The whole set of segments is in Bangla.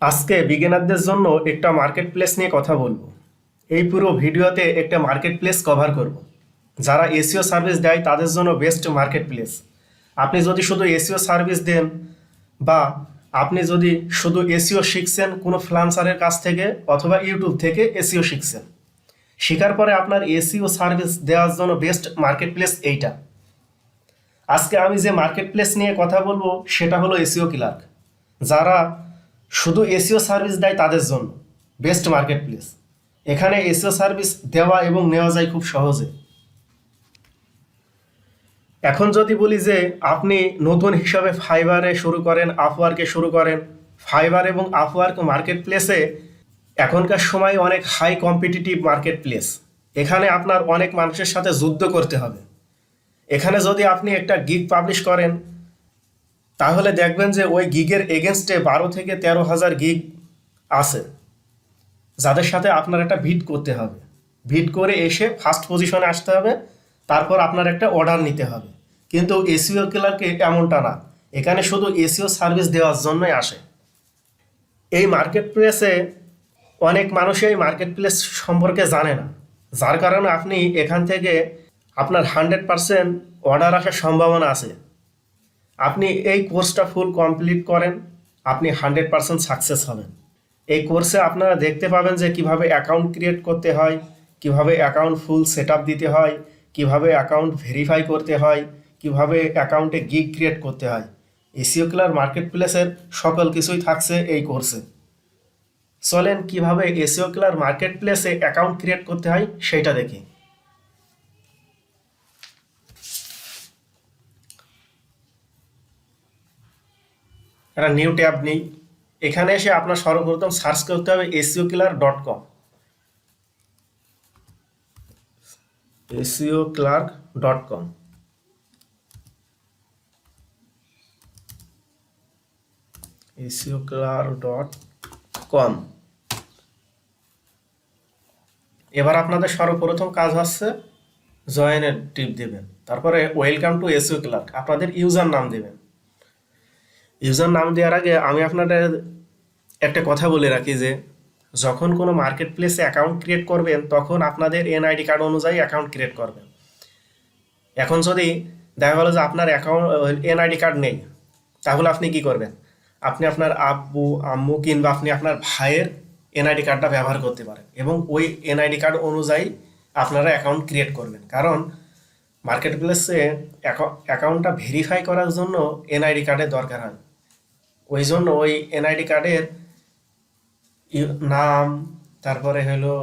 আজকে বিগিনারদের জন্য একটা মার্কেট প্লেস নিয়ে কথা বলবো। এই পুরো ভিডিওতে একটা মার্কেট প্লেস কভার করব। যারা এসইও সার্ভিস দেয় তাদের জন্য বেস্ট মার্কেট প্লেস। আপনি যদি শুধু এসইও সার্ভিস দেন বা আপনি যদি শুধু এসইও শিখছেন কোনো ফ্রিল্যান্সারের কাছ থেকে অথবা ইউটিউব থেকে এসইও শিখছেন, শেখার পরে আপনার এসইও সার্ভিস দেওয়ার জন্য বেস্ট মার্কেট প্লেস এইটা। আজকে আমি যে মার্কেট প্লেস নিয়ে কথা বলবো সেটা হলো এসইও ক্লার্ক। যারা শুধু এসইও সার্ভিস দেয় তাদের জন্য বেস্ট মার্কেট প্লেস। এখানে এসইও সার্ভিস দেওয়া এবং নেওয়া যায় খুব সহজে। এখন যদি বলি যে আপনি নতুন হিসাবে ফাইবারে শুরু করেন, আপওয়ার্কে শুরু করেন, ফাইবার এবং আপওয়ার্ক মার্কেট প্লেসে এখনকার সময় অনেক হাই কম্পিটিটিভ মার্কেট প্লেস। এখানে আপনার অনেক মানুষের সাথে যুদ্ধ করতে হবে। এখানে যদি আপনি একটা গিগ পাবলিশ করেন তাহলে দেখবেন যে ওই গিগের এগেনস্টে 12 থেকে 13,000 গিগ আছে, যাদের সাথে আপনার একটা ভিড করতে হবে। ভিড করে এসে ফার্স্ট পজিশনে আসতে হবে, তারপর আপনার একটা অর্ডার নিতে হবে। কিন্তু এসইও ক্লার্কে এমনটা না, এখানে শুধু এসইও সার্ভিস দেওয়ার জন্যই আসে। এই মার্কেট প্লেসে অনেক মানুষই এই মার্কেট প্লেস সম্পর্কে জানে না, যার কারণে আপনি এখান থেকে আপনার 100% অর্ডার আসার সম্ভাবনা আছে। আপনি এই কোর্সটা ফুল কমপ্লিট করেন, আপনি 100% সাকসেস হবেন। এই কোর্সে আপনারা দেখতে পাবেন যে কিভাবে অ্যাকাউন্ট ক্রিয়েট করতে হয়, কিভাবে অ্যাকাউন্ট ফুল সেট আপ দিতে হয়, কিভাবে অ্যাকাউন্ট ভেরিফাই করতে হয়, কিভাবে অ্যাকাউন্টে গিগ ক্রিয়েট করতে হয়। এসইও ক্লার্ক মার্কেট প্লেসের সকল কিছুই থাকছে এই কোর্সে। চলেন কিভাবে এসইও ক্লার্ক মার্কেট প্লেসে অ্যাকাউন্ট ক্রিয়েট করতে হয় সেইটা দেখি। একটা নিউ ট্যাব নেই। এখানে এসে আপনার সর্বপ্রথম সার্চ করতে হবে seoclerk.com। seoclerk.com। seoclerk.com। এবার আপনাদের সর্বপ্রথম কাজ হচ্ছে জয়েনের টিপ দেবেন, তারপরে ওয়েলকাম টু এসইও ক্লার্ক আপনাদের ইউজার নাম দেবেন। ইউজার নাম দেওয়ার আগে আমি আপনাদের একটা কথা বলে রাখি যে যখন কোনো মার্কেট প্লেসে অ্যাকাউন্ট ক্রিয়েট করবেন তখন আপনাদের এনআইডি কার্ড অনুযায়ী অ্যাকাউন্ট ক্রিয়েট করবেন। এখন যদি দেখা গেলো যে আপনার অ্যাকাউন্ট এনআইডি কার্ড নেই, তাহলে আপনি কি করবেন? আপনি আপনার আব্বু আম্মু কিংবা আপনি আপনার ভাইয়ের এনআইডি কার্ডটা ব্যবহার করতে পারেন এবং ওই এনআইডি কার্ড অনুযায়ী আপনারা অ্যাকাউন্ট ক্রিয়েট করবেন। কারণ মার্কেট প্লেসে অ্যাকাউন্টটা ভেরিফাই করার জন্য এনআইডি কার্ডের দরকার হয়। ওই জন্য ওই এনআইডি কার্ডের নাম, তারপরে হলো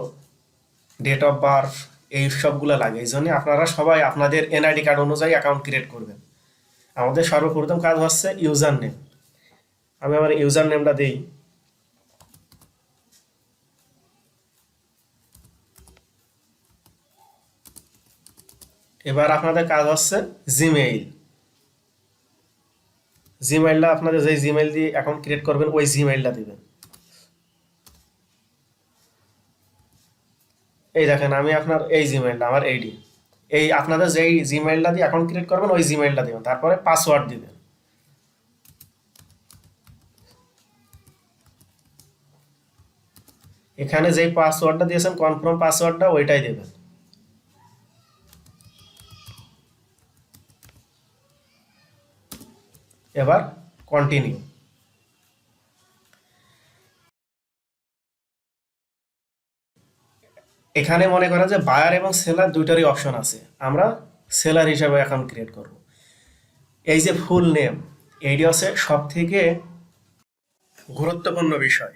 ডেট অফ বার্থ, এই সবগুলো লাগে। এই জন্য আপনারা সবাই আপনাদের এনআইডি কার্ড অনুযায়ী অ্যাকাউন্ট ক্রিয়েট করবেন। আমাদের সর্বপ্রথম কাজ হচ্ছে ইউজার নেম। আমি আমার ইউজার নেমটা দিই। এবার আপনাদের কাজ হচ্ছে জিমেইল। জিমেইলটা আপনাদের যে জিমেইল দিয়ে অ্যাকাউন্ট ক্রিয়েট করবেন ওই জিমেইলটা দিবেন। এই দেখেন আমি আপনার এই জিমেইলটা আমার এইডি, এই আপনাদের যেই জিমেইলটা দিয়ে অ্যাকাউন্ট ক্রিয়েট করবেন ওই জিমেইলটা দিবেন, তারপরে পাসওয়ার্ড দিবেন। এখানে যেই পাসওয়ার্ডটা দিয়েছেন কনফার্ম পাসওয়ার্ডটা ওইটাই দেবেন। এবার কন্টিনিউ। এখানে মনে করেন যে বায়ার এবং সেলার দুইটারই অপশন আছে, আমরা সেলার হিসাবে অ্যাকাউন্ট ক্রিয়েট করব। এই যে ফুল নেম, এইটি হচ্ছে সব থেকে গুরুত্বপূর্ণ বিষয়।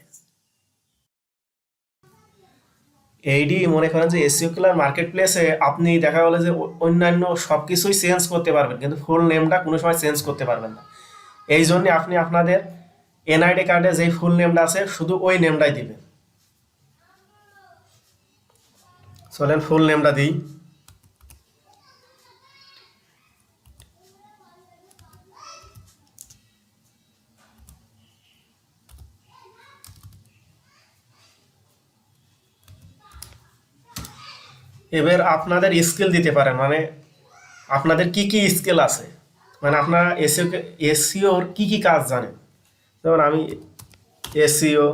এইটি মনে করেন যে এসইও ক্লার্ক মার্কেট প্লেসে আপনি দেখা গেলো যে অন্যান্য সব কিছুই চেঞ্জ করতে পারবেন, কিন্তু ফুল নেমটা কোনো সময় চেঞ্জ করতে পারবেন না। এই জন্য আপনি আপনাদের এনআইডি কার্ডে যেই ফুল নেমটা আছে শুধু ওই নেমটাই দিবেন। চলেন ফুল নেমটা দিই। এবার আপনাদের স্কিল দিতে পারেন, মানে আপনাদের কি কি স্কিল আছে, মানে আপনারা এসইওর কি কি কাজ জানেন। যেমন আমি এসইও,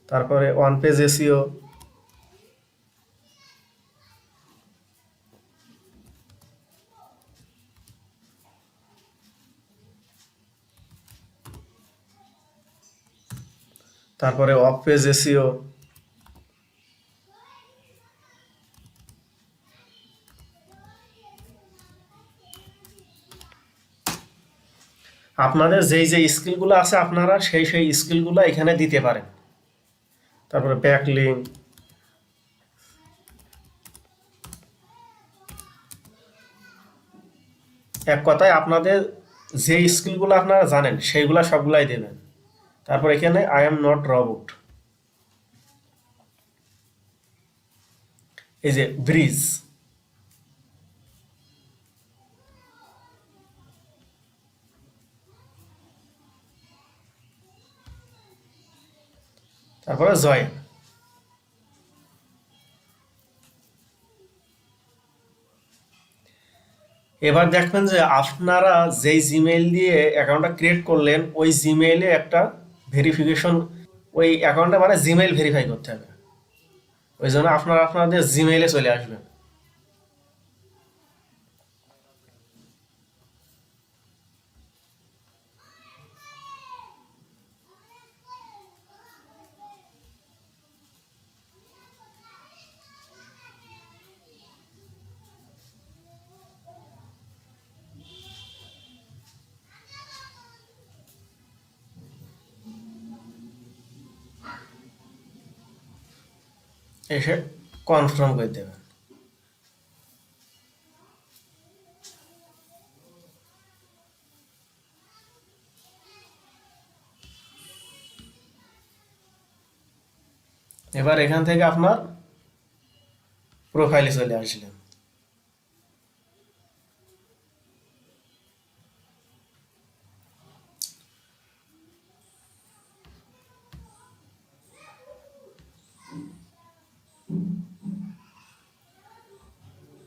তারপরে ওয়ান পেজ এসইও, তারপরে অফ পেজ এসইও, আপনাদের যেই যে স্কিলগুলো আছে আপনারা সেই সেই স্কিলগুলো এখানে দিতে পারেন। তারপরে ব্যাকলিঙ্ক, এক কথায় আপনাদের যে স্কিলগুলো আপনারা জানেন সেইগুলা সবগুলাই দেবেন। তারপর এখানে আই এম নট রোবট, এই যে ব্রিজ, তারপরে জয়েন। এবার দেখবেন যে আপনারা যেই জিমেইল দিয়ে অ্যাকাউন্টটা ক্রিয়েট করলেন ওই জিমেইলে একটা ভেরিফিকেশন, ওই অ্যাকাউন্টটা মানে জিমেইল ভেরিফাই করতে হবে। ওই জন্য আপনারা আপনাদের জিমেইলে চলে আসবেন। এসে কনফার্ম করে দেবেন। এবার এখান থেকে আপনার প্রোফাইলে চলে আসলেন।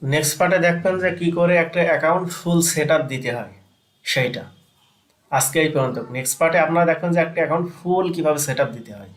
নেক্সট পার্টে দেখবেন যে কি করে একটা অ্যাকাউন্ট ফুল সেট আপ দিতে হয় সেইটা। আজকে এই পর্যন্ত। নেক্সট পার্টে আপনারা দেখবেন যে একটা অ্যাকাউন্ট ফুল কিভাবে সেট আপ দিতে হয়।